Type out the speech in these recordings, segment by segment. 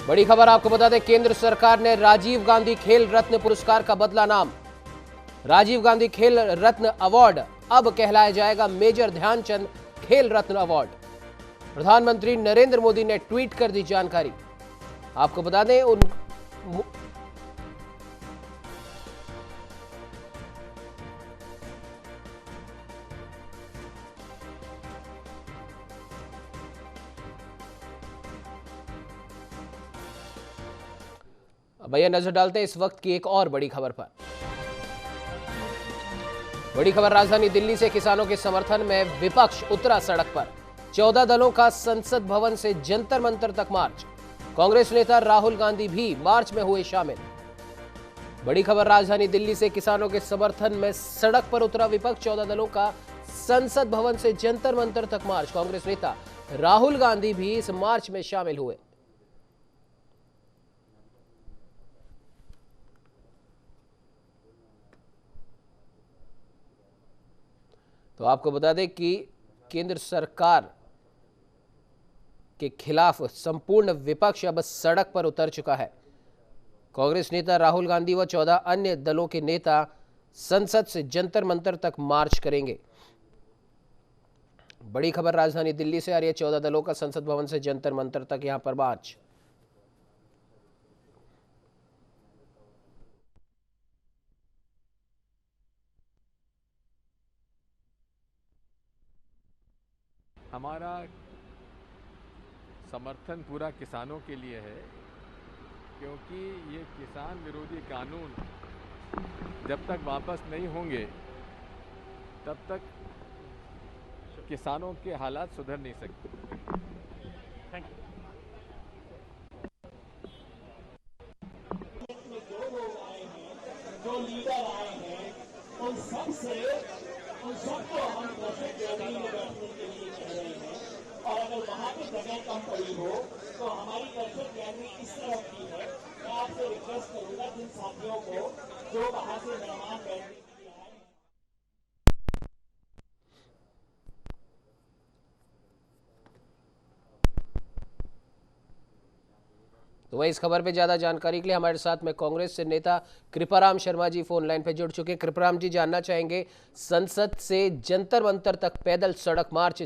बड़ी खबर आपको बता दें, केंद्र सरकार ने राजीव गांधी खेल रत्न पुरस्कार का बदला नाम। राजीव गांधी खेल रत्न अवार्ड अब कहलाया जाएगा मेजर ध्यानचंद खेल रत्न अवार्ड। प्रधानमंत्री नरेंद्र मोदी ने ट्वीट कर दी जानकारी। आपको बता दें भैया नजर डालते हैं इस वक्त की एक और बड़ी खबर पर। बड़ी खबर राजधानी दिल्ली से किसानों के समर्थन में विपक्ष उतरा सड़क पर। 14 दलों का संसद भवन से जंतर मंतर तक मार्च। कांग्रेस नेता राहुल गांधी भी मार्च में हुए शामिल। बड़ी खबर राजधानी दिल्ली से किसानों के समर्थन में सड़क पर उतरा विपक्ष। 14 दलों का संसद भवन से जंतर मंतर तक मार्च। कांग्रेस नेता राहुल गांधी भी इस मार्च में शामिल हुए। तो आपको बता दें कि केंद्र सरकार के खिलाफ संपूर्ण विपक्ष अब सड़क पर उतर चुका है। कांग्रेस नेता राहुल गांधी व 14 अन्य दलों के नेता संसद से जंतर मंतर तक मार्च करेंगे। बड़ी खबर राजधानी दिल्ली से आ रही है। 14 दलों का संसद भवन से जंतर मंतर तक यहां पर मार्च। हमारा समर्थन पूरा किसानों के लिए है, क्योंकि ये किसान विरोधी कानून जब तक वापस नहीं होंगे तब तक किसानों के हालात सुधर नहीं सकते। जो लीडर आए हैं उन सबको हम गैलरी में बैठने के लिए कह रहे हैं, और अगर वहां पे जगह कम पड़ी हो तो हमारी दर्शक गैलरी इस तरफ की है। मैं आपसे रिक्वेस्ट करूंगा जिन साथियों को जो बाहर से मेहमान गैलरी के लिए आए। तो वही इस खबर पे ज्यादा जानकारी के लिए हमारे साथ में कांग्रेस से नेता कृपाराम शर्मा जी फोन लाइन पे जुड़ चुके हैं। कृपाराम जी, जानना चाहेंगे, संसद से जंतर मंतर तक पैदल सड़क मार्च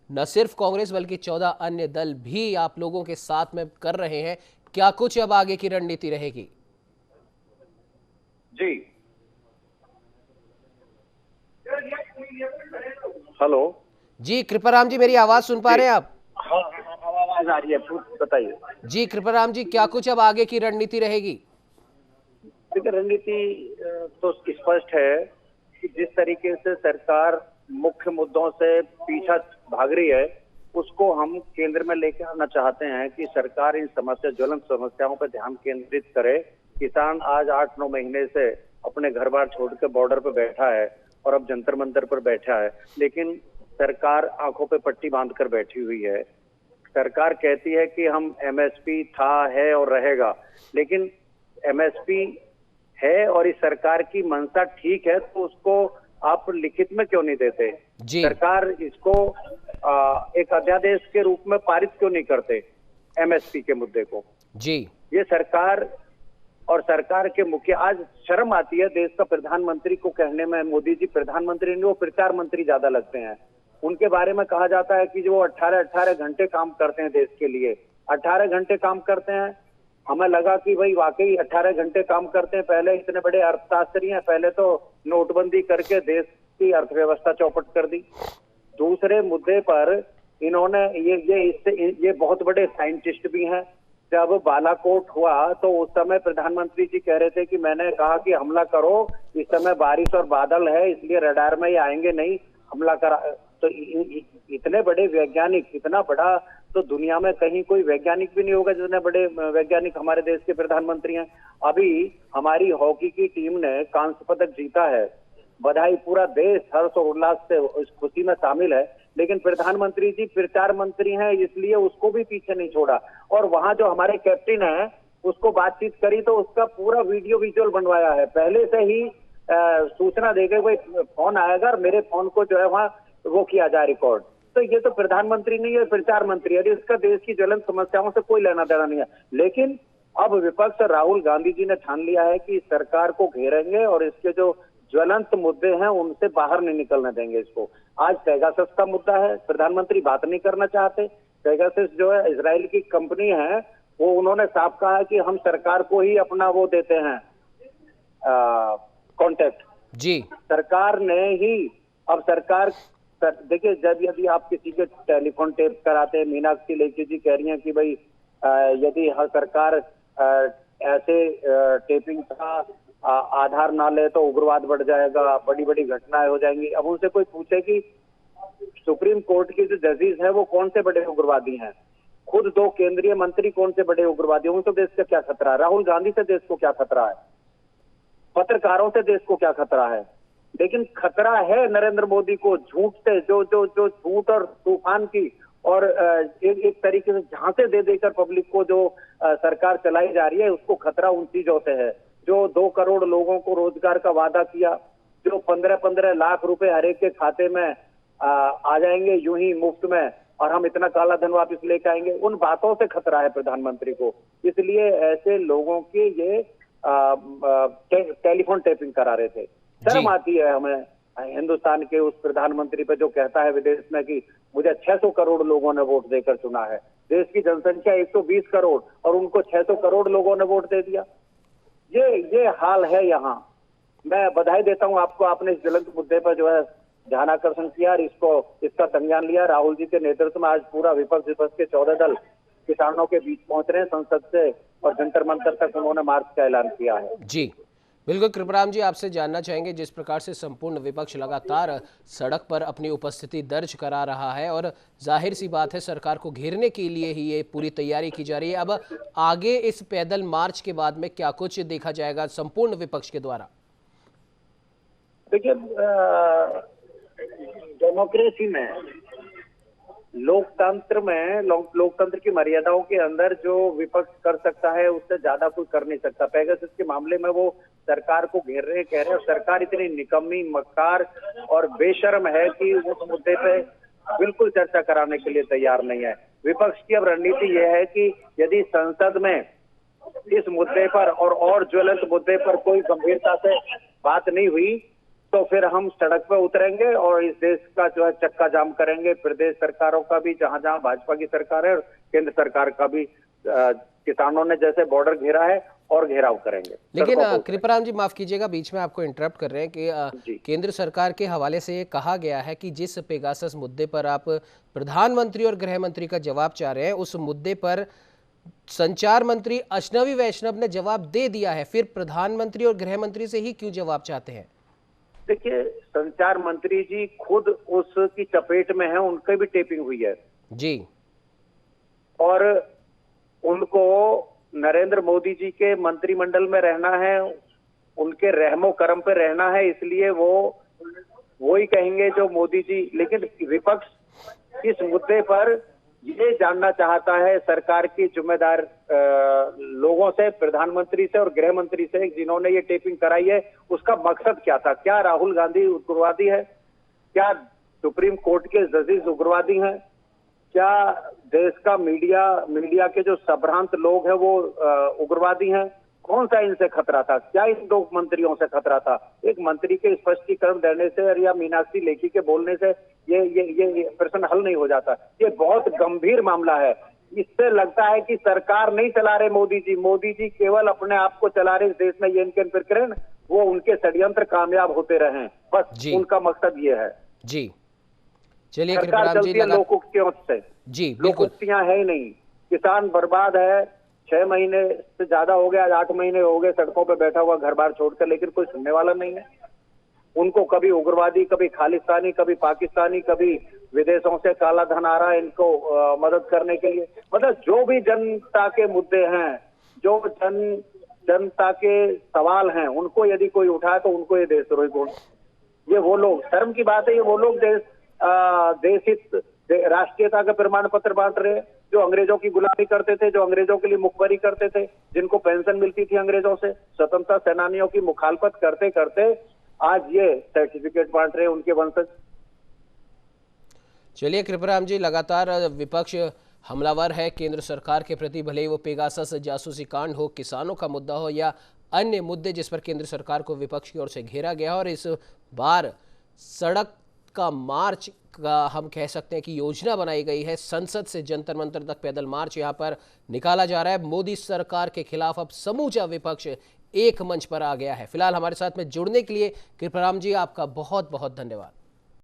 न सिर्फ कांग्रेस बल्कि 14 अन्य दल भी आप लोगों के साथ में कर रहे हैं, क्या कुछ अब आगे की रणनीति रहेगी? जी हेलो जी कृपाराम जी, मेरी आवाज सुन पा रहे हैं आप? हाँ, आवाज आ रही है, बताइए। जी कृपाराम जी, क्या कुछ अब आगे की रणनीति रहेगी? देखिए, रणनीति तो स्पष्ट है कि जिस तरीके से सरकार मुख्य मुद्दों से पीछा भाग रही है, उसको हम केंद्र में लेकर आना चाहते हैं कि सरकार इन ज्वलंत समस्याओं पर ध्यान केंद्रित करे। किसान आज 8-9 महीने से अपने घर बार छोड़ के बॉर्डर पर बैठा है और अब जंतर मंतर पर बैठा है, लेकिन सरकार आंखों पे पट्टी बांध कर बैठी हुई है। सरकार कहती है कि हम एमएसपी था, है और रहेगा, लेकिन एमएसपी है और इस सरकार की मंशा ठीक है तो उसको आप लिखित में क्यों नहीं देते? सरकार इसको एक अध्यादेश के रूप में पारित क्यों नहीं करते एमएसपी के मुद्दे को? जी, ये सरकार और सरकार के मुखिया, आज शर्म आती है देश का प्रधानमंत्री को कहने में, मोदी जी प्रधानमंत्री नहीं, वो प्रचार मंत्री ज्यादा लगते हैं। उनके बारे में कहा जाता है कि जो 18 घंटे काम करते हैं देश के लिए, 18 घंटे काम करते हैं। हमें लगा कि भाई वाकई 18 घंटे काम करते हैं। पहले इतने बड़े अर्थशास्त्री हैं, पहले तो नोटबंदी करके देश की अर्थव्यवस्था चौपट कर दी। दूसरे मुद्दे पर इन्होंने ये बहुत बड़े साइंटिस्ट भी हैं। जब बालाकोट हुआ तो उस समय प्रधानमंत्री जी कह रहे थे कि मैंने कहा कि हमला करो, इस समय बारिश और बादल है इसलिए रडार में ये आएंगे नहीं, हमला करा। तो इतने बड़े वैज्ञानिक, इतना बड़ा तो दुनिया में कहीं कोई वैज्ञानिक भी नहीं होगा जितने बड़े वैज्ञानिक हमारे देश के प्रधानमंत्री हैं। अभी हमारी हॉकी की टीम ने कांस्य पदक जीता है, बधाई, पूरा देश हर्ष और उल्लास से इस खुशी में शामिल है, लेकिन प्रधानमंत्री जी प्रचार मंत्री हैं इसलिए उसको भी पीछे नहीं छोड़ा। और वहां जो हमारे कैप्टन है उसको बातचीत करी तो उसका पूरा वीडियो विजुअल बनवाया है, पहले से ही सूचना दे गए भाई फोन आएगा और मेरे फोन को जो है वहाँ वो किया जाए रिकॉर्ड। तो ये तो प्रधानमंत्री नहीं है, प्रचार मंत्री है। इसका देश की ज्वलंत समस्याओं से कोई लेना देना नहीं है। लेकिन अब विपक्ष और राहुल गांधी जी ने ठान लिया है कि सरकार को घेरेंगे और इसके जो ज्वलंत मुद्दे हैं उनसे बाहर नहीं निकलने देंगे इसको। आज पेगासस का मुद्दा है, प्रधानमंत्री बात नहीं करना चाहते। पेगासस जो है इजराइल की कंपनी है, वो उन्होंने साफ कहा है कि हम सरकार को ही अपना वो देते हैं कॉन्टेक्ट जी। सरकार ने ही, अब सरकार देखिए, जब यदि आप किसी के टेलीफोन टेप कराते हैं, मीनाक्षी लेखी जी कह रही हैं कि भाई यदि हर सरकार ऐसे टेपिंग का आधार ना ले तो उग्रवाद बढ़ जाएगा, बड़ी बड़ी घटनाएं हो जाएंगी। अब उनसे कोई पूछे कि सुप्रीम कोर्ट के जो जजेस हैं वो कौन से बड़े उग्रवादी हैं, खुद 2 केंद्रीय मंत्री कौन से बड़े उग्रवादी हैं, उनको देश का क्या खतरा है? राहुल गांधी से देश को क्या खतरा है? पत्रकारों से देश को क्या खतरा है? लेकिन खतरा है नरेंद्र मोदी को झूठ से, जो जो जो झूठ और तूफान की और एक तरीके से झांसे दे देकर पब्लिक को जो सरकार चलाई जा रही है, उसको खतरा उन चीजों से है। जो 2 करोड़ लोगों को रोजगार का वादा किया, जो 15-15 लाख रुपए हर एक के खाते में आ जाएंगे यूं ही मुफ्त में, और हम इतना काला धन वापस लेकर आएंगे, उन बातों से खतरा है प्रधानमंत्री को। इसलिए ऐसे लोगों के ये टेलीफोन टेपिंग करा रहे थे। शर्म आती है हमें हिंदुस्तान के उस प्रधानमंत्री पे जो कहता है विदेश में कि मुझे 600 करोड़ लोगों ने वोट देकर चुना है। देश की जनसंख्या 120 करोड़ और उनको 600 करोड़ लोगों ने वोट दे दिया। ये हाल है यहाँ। मैं बधाई देता हूँ आपको, आपने इस ज्वलंत मुद्दे पर जो है ध्यान आकर्षण किया और इसका संज्ञान लिया। राहुल जी के नेतृत्व में आज पूरा विपक्ष के 14 दल किसानों के बीच पहुंच रहे हैं संसद से, और जंतर मंतर तक उन्होंने मार्च का ऐलान किया है। जी बिल्कुल। कृपराम जी, आपसे जानना चाहेंगे, जिस प्रकार से संपूर्ण विपक्ष लगातार सड़क पर अपनी उपस्थिति दर्ज करा रहा है और जाहिर सी बात है सरकार को घेरने के लिए ही ये पूरी तैयारी की जा रही है, अब आगे इस पैदल मार्च के बाद में क्या कुछ देखा जाएगा संपूर्ण विपक्ष के द्वारा? देखिए, डेमोक्रेसी में, लोकतंत्र की मर्यादाओं के अंदर जो विपक्ष कर सकता है उससे ज्यादा कोई कर नहीं सकता। पेगासस के मामले में वो सरकार को घेर रहे कह रहे हैं, और सरकार इतनी निकम्मी, मक्कार और बेशर्म है कि उस मुद्दे पे बिल्कुल चर्चा कराने के लिए तैयार नहीं है। विपक्ष की अब रणनीति यह है कि यदि संसद में इस मुद्दे पर और ज्वलंत मुद्दे पर कोई गंभीरता से बात नहीं हुई तो फिर हम सड़क पर उतरेंगे और इस देश का जो है चक्का जाम करेंगे। प्रदेश सरकारों का भी, जहां जहां भाजपा की सरकार है, और केंद्र सरकार का भी, किसानों ने जैसे बॉर्डर घेरा है और घेराव करेंगे। लेकिन कृपाराम जी, माफ कीजिएगा, बीच में आपको इंटरप्ट कर रहे हैं कि केंद्र सरकार के हवाले से ये कहा गया है कि जिस पेगासस मुद्दे पर आप प्रधानमंत्री और गृह मंत्री का जवाब चाह रहे हैं, उस मुद्दे पर संचार मंत्री अश्विनी वैष्णव ने जवाब दे दिया है, फिर प्रधानमंत्री और गृह मंत्री से ही क्यों जवाब चाहते हैं? देखिए, संचार मंत्री जी खुद उसकी चपेट में है, उनकी भी टेपिंग हुई है जी, और उनको नरेंद्र मोदी जी के मंत्रिमंडल में रहना है, उनके रहमो करम पे रहना है, इसलिए वो ही कहेंगे जो मोदी जी। लेकिन विपक्ष इस मुद्दे पर ये जानना चाहता है सरकार की जिम्मेदार लोगों से, प्रधानमंत्री से और गृह मंत्री से, जिन्होंने ये टेपिंग कराई है, उसका मकसद क्या था? क्या राहुल गांधी उग्रवादी है? क्या सुप्रीम कोर्ट के जजेस उग्रवादी हैं? क्या देश का मीडिया के जो संभ्रांत लोग हैं वो उग्रवादी हैं? कौन सा इनसे खतरा था? क्या इन 2 मंत्रियों से खतरा था? एक मंत्री के स्पष्टीकरण देने से या मीनाक्षी लेखी के बोलने से ये प्रश्न हल नहीं हो जाता। ये बहुत गंभीर मामला है। इससे लगता है कि सरकार नहीं चला रहे मोदी जी केवल अपने आप को चला रहे इस देश में, ये इनके फिक्र, वो उनके षड्यंत्र कामयाब होते रहे, बस उनका मकसद ये है। जी चलिए, सरकार चलती है लोकुक्तियों से। जी लोकुक्तियां है ही नहीं, किसान बर्बाद है। 6 महीने से ज्यादा हो गया, 8 महीने हो गए सड़कों पे बैठा हुआ घर बार छोड़कर, लेकिन कोई सुनने वाला नहीं है। उनको कभी उग्रवादी, कभी खालिस्तानी, कभी पाकिस्तानी, कभी विदेशों से काला धन आ रहा है इनको मदद करने के लिए। मतलब जो भी जनता के मुद्दे हैं, जो जनता के सवाल हैं, उनको यदि कोई उठाए तो उनको ये देशद्रोही बोल। ये वो लोग, शर्म की बात है, ये वो लोग देशहित राष्ट्रीयता का प्रमाण पत्र बांट रहे हैं, जो अंग्रेजों की गुलामी करते थे, जो अंग्रेजों के लिए मुखबरी करते थे, जिनको पेंशन मिलती थी अंग्रेजों से, स्वतंत्रता सेनानियों की मुखालफत करते करते आज ये सर्टिफिकेट बांट रहे हैं उनके वंशज। चलिए कृपराम जी, लगातार विपक्ष हमलावर है केंद्र सरकार के प्रति, भले ही वो पेगासस जासूसी कांड हो, किसानों का मुद्दा हो या अन्य मुद्दे जिस पर केंद्र सरकार को विपक्ष की ओर से घेरा गया। और इस बार सड़क का मार्च का हम कह सकते हैं कि योजना बनाई गई है। संसद से जंतर मंतर तक पैदल मार्च यहां पर निकाला जा रहा है। मोदी सरकार के खिलाफ अब समूचा विपक्ष एक मंच पर आ गया है। फिलहाल हमारे साथ में जुड़ने के लिए कृपराम जी आपका बहुत बहुत धन्यवाद।